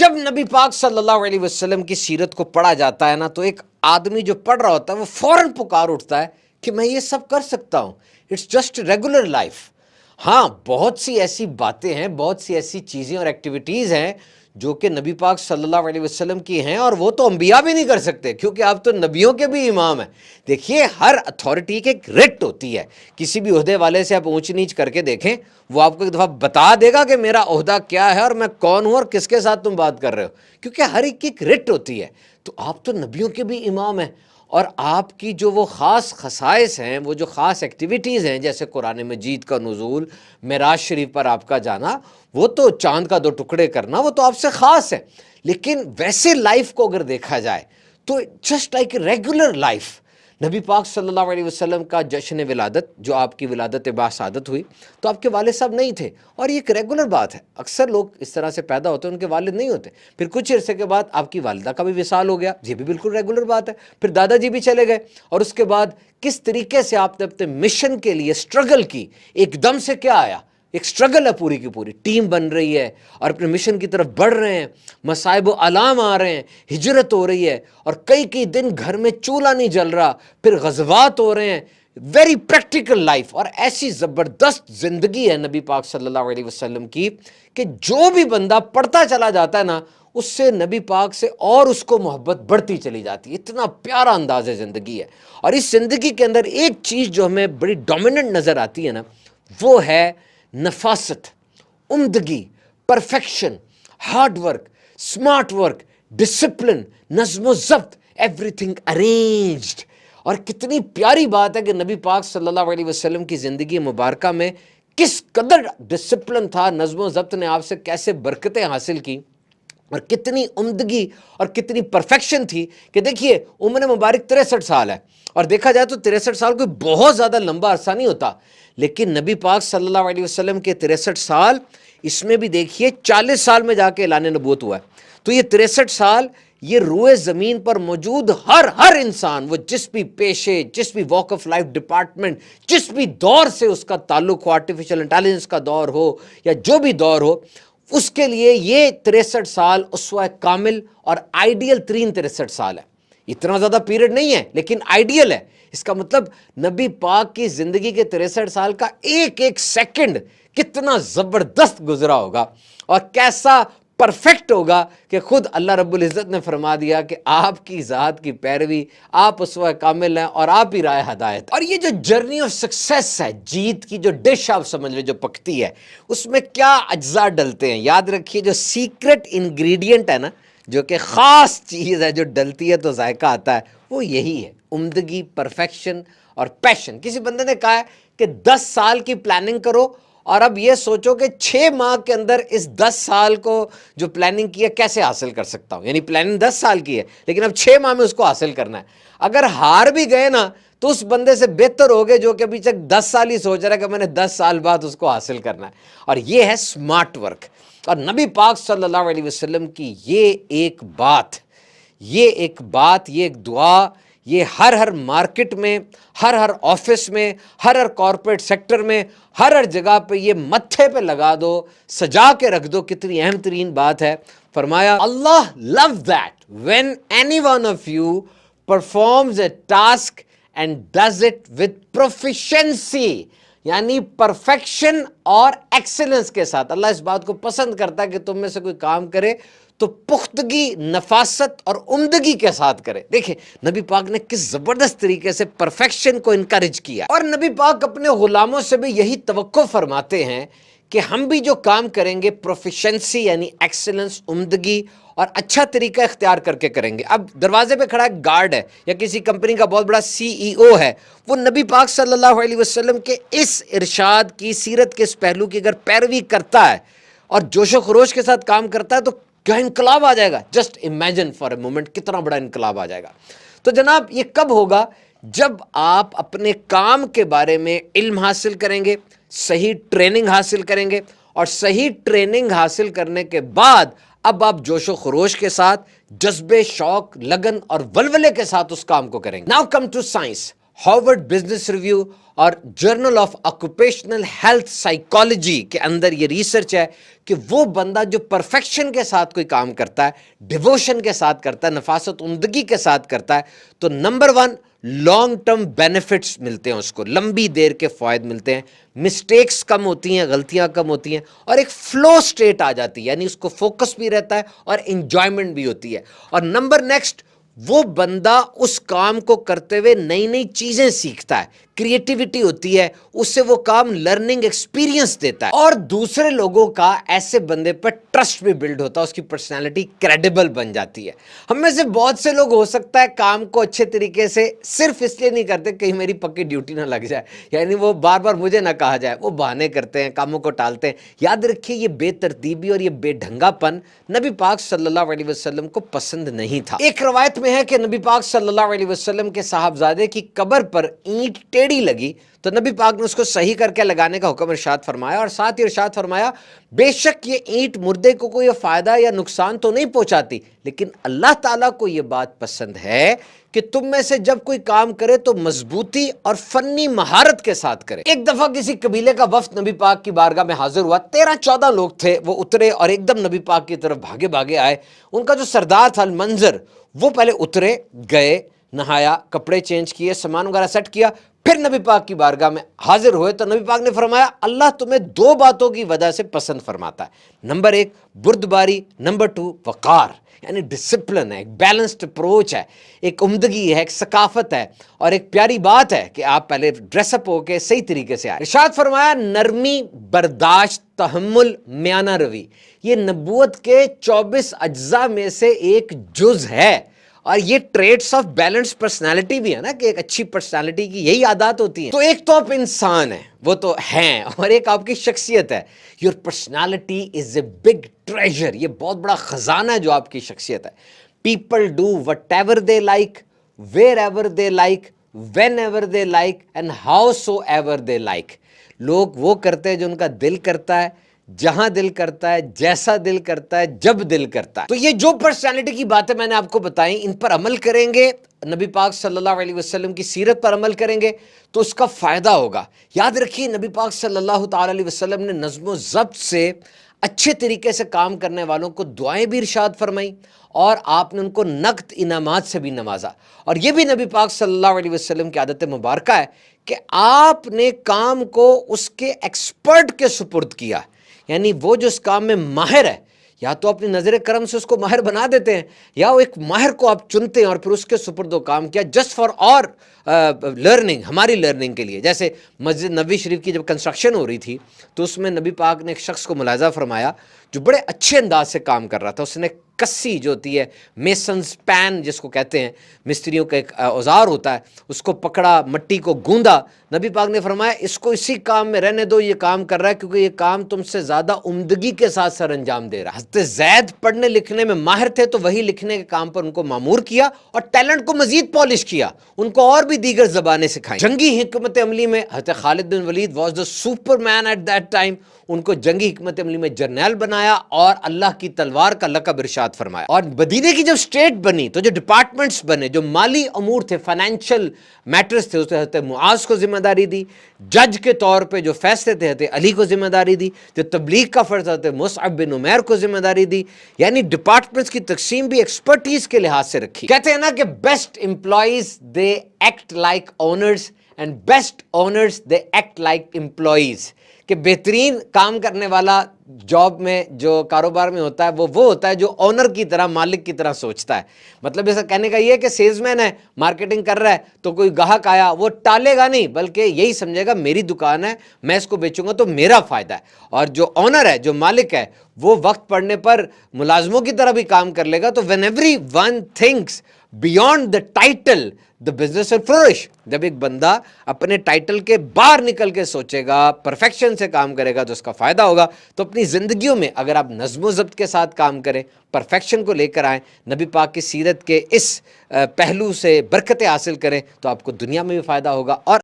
جب نبی پاک صلی اللہ علیہ وسلم کی سیرت کو پڑھا جاتا ہے نا، تو ایک آدمی جو پڑھ رہا ہوتا ہے وہ فوراً پکار اٹھتا ہے کہ میں یہ سب کر سکتا ہوں، اٹس جسٹ ریگولر لائف۔ ہاں، بہت سی ایسی باتیں ہیں، بہت سی ایسی چیزیں اور ایکٹیویٹیز ہیں جو کہ نبی پاک صلی اللہ علیہ وسلم کی ہیں، اور وہ تو انبیاء بھی نہیں کر سکتے، کیونکہ آپ تو نبیوں کے بھی امام ہیں۔ دیکھیے، ہر اتھارٹی کی ایک ریٹ ہوتی ہے۔ کسی بھی عہدے والے سے آپ اونچ نیچ کر کے دیکھیں، وہ آپ کو ایک دفعہ بتا دے گا کہ میرا عہدہ کیا ہے اور میں کون ہوں اور کس کے ساتھ تم بات کر رہے ہو، کیونکہ ہر ایک کی ایک ریٹ ہوتی ہے۔ تو آپ تو نبیوں کے بھی امام ہیں، اور آپ کی جو وہ خاص خصائص ہیں، وہ جو خاص ایکٹیویٹیز ہیں، جیسے قرآن مجید کا نزول، معراج شریف پر آپ کا جانا، وہ تو چاند کا 2 ٹکڑے کرنا، وہ تو آپ سے خاص ہے۔ لیکن ویسے لائف کو اگر دیکھا جائے تو just like a regular life. نبی پاک صلی اللہ علیہ وسلم کا جشن ولادت، جو آپ کی ولادت باسعادت ہوئی، تو آپ کے والد صاحب نہیں تھے، اور یہ ایک ریگولر بات ہے۔ اکثر لوگ اس طرح سے پیدا ہوتے ہیں، ان کے والد نہیں ہوتے۔ پھر کچھ عرصے کے بعد آپ کی والدہ کا بھی وصال ہو گیا، یہ بھی بالکل ریگولر بات ہے۔ پھر دادا جی بھی چلے گئے، اور اس کے بعد کس طریقے سے آپ نے اپنے مشن کے لیے سٹرگل کی، ایک دم سے کیا آیا؟ ایک سٹرگل ہے، پوری کی پوری ٹیم بن رہی ہے اور اپنے مشن کی طرف بڑھ رہے ہیں، مصائب و آلام آ رہے ہیں، ہجرت ہو رہی ہے، اور کئی دن گھر میں چولہا نہیں جل رہا، پھر غزوات ہو رہے ہیں، ویری پریکٹیکل لائف۔ اور ایسی زبردست زندگی ہے نبی پاک صلی اللہ علیہ وسلم کی کہ جو بھی بندہ پڑھتا چلا جاتا ہے نا، اس سے نبی پاک سے اور اس کو محبت بڑھتی چلی جاتی ہے۔ اتنا پیارا انداز زندگی ہے، اور اس زندگی کے اندر ایک چیز جو ہمیں بڑی ڈومیننٹ نظر آتی ہے نا، وہ ہے نفاست، عمدگی، perfection, hard work, smart work, discipline, نظم و ضبط، ایوری تھنگ ارینجڈ۔ اور کتنی پیاری بات ہے کہ نبی پاک صلی اللہ علیہ وسلم کی زندگی مبارکہ میں کس قدر ڈسپلن تھا، نظم و ضبط نے آپ سے کیسے برکتیں حاصل کی، اور کتنی عمدگی اور کتنی پرفیکشن تھی کہ دیکھیے، عمر مبارک 63 سال ہے، اور دیکھا جائے تو 63 سال کوئی بہت زیادہ لمبا عرصہ نہیں ہوتا، لیکن نبی پاک صلی اللہ علیہ وسلم کے 63 سال، اس میں بھی دیکھیے 40 سال میں جا کے اعلان نبوت ہوا ہے۔ تو یہ 63 سال، یہ روئے زمین پر موجود ہر انسان، وہ جس بھی پیشے، جس بھی واک آف لائف ڈپارٹمنٹ، جس بھی دور سے اس کا تعلق ہو، آرٹیفیشل انٹیلیجنس کا دور ہو یا جو بھی دور ہو، اس کے لیے یہ 63 سال اسوہ کامل اور آئیڈیل ترین 63 سال ہے۔ اتنا زیادہ پیریڈ نہیں ہے، لیکن آئیڈیل ہے۔ اس کا مطلب نبی پاک کی زندگی کے 63 سال کا ایک ایک سیکنڈ کتنا زبردست گزرا ہوگا، اور کیسا پرفیکٹ ہوگا کہ خود اللہ رب العزت نے فرما دیا کہ آپ کی ذات کی پیروی، آپ اسوہ کامل ہیں اور آپ ہی راہ ہدایت۔ اور یہ جو جرنی آف سکسیس ہے، جیت کی جو ڈش آپ سمجھ لیں جو پکتی ہے، اس میں کیا اجزاء ڈلتے ہیں؟ یاد رکھیے، جو سیکرٹ انگریڈینٹ ہے نا، جو کہ خاص چیز ہے جو ڈلتی ہے تو ذائقہ آتا ہے، وہ یہی ہے: عمدگی، پرفیکشن اور پیشن۔ کسی بندے نے کہا ہے کہ 10 سال کی پلاننگ کرو، اور اب یہ سوچو کہ 6 ماہ کے اندر اس 10 سال کو جو پلاننگ کی ہے کیسے حاصل کر سکتا ہوں۔ یعنی پلاننگ 10 سال کی ہے، لیکن اب 6 ماہ میں اس کو حاصل کرنا ہے۔ اگر ہار بھی گئے نا، تو اس بندے سے بہتر ہوگے جو کہ ابھی تک 10 سال ہی سوچ رہا ہے کہ میں نے 10 سال بعد اس کو حاصل کرنا ہے۔ اور یہ ہے سمارٹ ورک۔ اور نبی پاک صلی اللہ علیہ وسلم کی یہ ایک بات، یہ ایک دعا، یہ ہر مارکٹ میں، ہر آفس میں، ہر کارپوریٹ سیکٹر میں، ہر جگہ پہ یہ متھے پہ لگا دو، سجا کے رکھ دو۔ کتنی اہم ترین بات ہے۔ فرمایا، اللہ لو that when any one of you performs a task and does it with proficiency، یعنی پرفیکشن اور ایکسلنس کے ساتھ۔ اللہ اس بات کو پسند کرتا ہے کہ تم میں سے کوئی کام کرے تو پختگی، نفاست اور عمدگی کے ساتھ کرے۔ دیکھیں نبی پاک نے کس زبردست طریقے سے پرفیکشن کو انکریج کیا، اور نبی پاک اپنے غلاموں سے بھی یہی توقع فرماتے ہیں کہ ہم بھی جو کام کریں گے پروفیشنسی یعنی ایکسلنس، عمدگی اور اچھا طریقہ اختیار کر کے کریں گے۔ اب دروازے پہ کھڑا ایک گارڈ ہے یا کسی کمپنی کا بہت بڑا CEO ہے، وہ نبی پاک صلی اللہ علیہ وسلم کے اس ارشاد کی، سیرت کے اس پہلو کی اگر پیروی کرتا ہے اور جوش و خروش کے ساتھ کام کرتا ہے تو کیا انقلاب آ جائے گا۔ Just imagine for a moment, کتنا بڑا انقلاب آ جائے گا۔ تو جناب یہ کب ہوگا؟ جب آپ اپنے کام کے بارے میں علم حاصل کریں گے، صحیح ٹریننگ حاصل کریں گے، اور صحیح ٹریننگ حاصل کرنے کے بعد اب آپ جوش و خروش کے ساتھ، جذبے، شوق، لگن اور ولولے کے ساتھ اس کام کو کریں گے۔ Now come to science. Harvard Business Review اور Journal of Occupational Health Psychology کے اندر یہ ریسرچ ہے کہ وہ بندہ جو پرفیکشن کے ساتھ کوئی کام کرتا ہے، ڈیووشن کے ساتھ کرتا ہے، نفاست عمدگی کے ساتھ کرتا ہے، تو نمبر 1 لانگ ٹرم بینیفٹس ملتے ہیں، اس کو لمبی دیر کے فوائد ملتے ہیں، مسٹیکس کم ہوتی ہیں، غلطیاں کم ہوتی ہیں، اور ایک فلو سٹیٹ آ جاتی ہے، یعنی اس کو فوکس بھی رہتا ہے اور انجوائمنٹ بھی ہوتی ہے۔ اور نمبر نیکسٹ، وہ بندہ اس کام کو کرتے ہوئے نئی نئی چیزیں سیکھتا ہے، کریٹیوٹی ہوتی ہے، اس سے وہ کام لرننگ ایکسپیرینس دیتا ہے، اور دوسرے لوگوں کا ایسے بندے پر ٹرسٹ بھی بلڈ ہوتا ہے، اس کی پرسنالٹی کریڈیبل بن جاتی ہے۔ ہم میں سے بہت سے لوگ ہو سکتا ہے کام کو اچھے طریقے سے صرف اس لیے نہیں کرتے کہیں میری پکی ڈیوٹی نہ لگ جائے، یعنی وہ بار بار مجھے نہ کہا جائے، وہ بہانے کرتے ہیں، کاموں کو ٹالتے ہیں۔ یاد رکھیے یہ بے ترتیبی اور یہ بے ڈھنگا پن نبی پاک صلی اللہ علیہ وسلم کو پسند نہیں تھا۔ ایک روایت میں ہے کہ نبی پاک صلی اللہ علیہ وسلم کے صاحبزادے کی قبر پر اینٹ ٹیڑھی لگی تو نبی پاک نے اس کو صحیح کر کے لگانے کا حکم ارشاد فرمایا، اور ساتھ ہی ارشاد فرمایا بے شک یہ اینٹ مردے کو کوئی فائدہ یا نقصان تو نہیں پہنچاتی، لیکن اللہ تعالیٰ کو یہ بات پسند ہے کہ تم میں سے جب کوئی کام کرے تو مضبوطی اور فنی مہارت کے ساتھ کرے۔ ایک دفعہ کسی قبیلے کا وفد نبی پاک کی بارگاہ میں حاضر ہوا، 13-14 لوگ تھے، وہ اترے اور ایک دم نبی پاک کی طرف بھاگے بھاگے آئے۔ ان کا جو سردار تھا المنظر، وہ پہلے اترے، گئے، نہایا، کپڑے چینج کیے، سامان وغیرہ سیٹ کیا، پھر نبی پاک کی بارگاہ میں حاضر ہوئے تو نبی پاک نے فرمایا اللہ تمہیں 2 باتوں کی وجہ سے پسند فرماتا ہے، نمبر 1 بردباری، نمبر 2 وقار، یعنی ڈسپلن ہے، ایک بیلنسڈ اپروچ ہے، ایک عمدگی ہے، ایک ثقافت ہے، اور ایک پیاری بات ہے کہ آپ پہلے ڈریس اپ ہو کے صحیح طریقے سے آئے۔ ارشاد فرمایا نرمی، برداشت، تحمل، میانہ روی، یہ نبوت کے 24 اجزاء میں سے ایک جز ہے، اور یہ ٹریٹس آف بیلنس پرسنالٹی بھی ہے نا، کہ ایک اچھی پرسنالٹی کی یہی عادات ہوتی ہیں۔ تو ایک تو آپ انسان ہیں، وہ تو ہیں، اور ایک آپ کی شخصیت ہے۔ Your personality is a big treasure, یہ بہت بڑا خزانہ ہے جو آپ کی شخصیت ہے۔ People do what ever they like, where ever they like, when ever they like, and how so ever they like. لوگ وہ کرتے ہیں جو ان کا دل کرتا ہے، جہاں دل کرتا ہے، جیسا دل کرتا ہے، جب دل کرتا ہے۔ تو یہ جو پرسنالٹی کی باتیں میں نے آپ کو بتائیں، ان پر عمل کریں گے، نبی پاک صلی اللہ علیہ وسلم کی سیرت پر عمل کریں گے تو اس کا فائدہ ہوگا۔ یاد رکھیے نبی پاک صلی اللہ تعالی علیہ وسلم نے نظم و ضبط سے اچھے طریقے سے کام کرنے والوں کو دعائیں بھی ارشاد فرمائیں، اور آپ نے ان کو نقد انعامات سے بھی نوازا۔ اور یہ بھی نبی پاک صلی اللہ علیہ وسلم کی عادت مبارکہ ہے کہ آپ نے کام کو اس کے ایکسپرٹ کے سپرد کیا، یعنی وہ جو اس کام میں ماہر ہے، یا تو اپنی نظر کرم سے اس کو ماہر بنا دیتے ہیں، یا وہ ایک ماہر کو آپ چنتے ہیں اور پھر اس کے سپرد و کام کیا، جسٹ فار اور لرننگ، ہماری لرننگ کے لیے۔ جیسے مسجد نبوی شریف کی جب کنسٹرکشن ہو رہی تھی تو اس میں نبی پاک نے ایک شخص کو ملاحظہ فرمایا جو بڑے اچھے انداز سے کام کر رہا تھا۔ اس نے کسی جو ہوتی ہے میسنز پین جس کو کہتے ہیں، مستریوں کا ایک اوزار ہوتا ہے، اس کو پکڑا، مٹی کو گوندا۔ نبی پاک نے فرمایا اس کو اسی کام میں رہنے دو، یہ کام کر رہا ہے کیونکہ یہ کام تم سے زیادہ عمدگی کے ساتھ سر انجام دے رہا ہے۔ حضرت زید پڑھنے لکھنے میں ماہر تھے تو وہی لکھنے کے کام پر ان کو مامور کیا اور ٹیلنٹ کو مزید پالش کیا، ان کو اور بھی دیگر زبانیں سکھائیں۔ جنگی حکمت عملی میں حضرت Khalid bin Walid was the superman at that time, ان کو جنگی حکمت عملی میں جرنیل بنایا اور اللہ کی تلوار کا لقب ارشاد فرمایا۔ اور مدینے کی جب اسٹیٹ بنی تو جو ڈپارٹمنٹس بنے، جو مالی امور تھے، فائنینشیل میٹرز تھے، اسے حضرت معاذ کو ذمہ داری دی، جج کے طور پہ جو فیصلے تھے حضرت علی کو ذمہ داری دی، جو تبلیغ کا فرض حضرت مصعب بن عمیر کو ذمہ داری دی، یعنی ڈپارٹمنٹس کی تقسیم بھی ایکسپرٹیز کے لحاظ سے رکھی۔ کہتے ہیں نا کہ best employees they act like owners and best owners they act like employees, کہ بہترین کام کرنے والا جاب میں جو کاروبار میں ہوتا ہے وہ ہوتا ہے جو اونر کی طرح، مالک کی طرح سوچتا ہے۔ مطلب ایسا کہنے کا یہ ہے کہ سیلز مین ہے، مارکیٹنگ کر رہا ہے، تو کوئی گاہک آیا وہ ٹالے گا نہیں، بلکہ یہی سمجھے گا میری دکان ہے، میں اس کو بیچوں گا تو میرا فائدہ ہے۔ اور جو اونر ہے، جو مالک ہے، وہ وقت پڑنے پر ملازموں کی طرح بھی کام کر لے گا۔ تو when every one thinks beyond the title the business will flourish, جب ایک بندہ اپنے ٹائٹل کے باہر نکل کے سوچے گا، پرفیکشن سے کام کرے گا تو اس کا فائدہ ہوگا۔ تو اپنی زندگیوں میں اگر آپ نظم و ضبط کے ساتھ کام کریں، پرفیکشن کو لے کر آئیں، نبی پاک کی سیرت کے اس پہلو سے برکتیں حاصل کریں، تو آپ کو دنیا میں بھی فائدہ ہوگا اور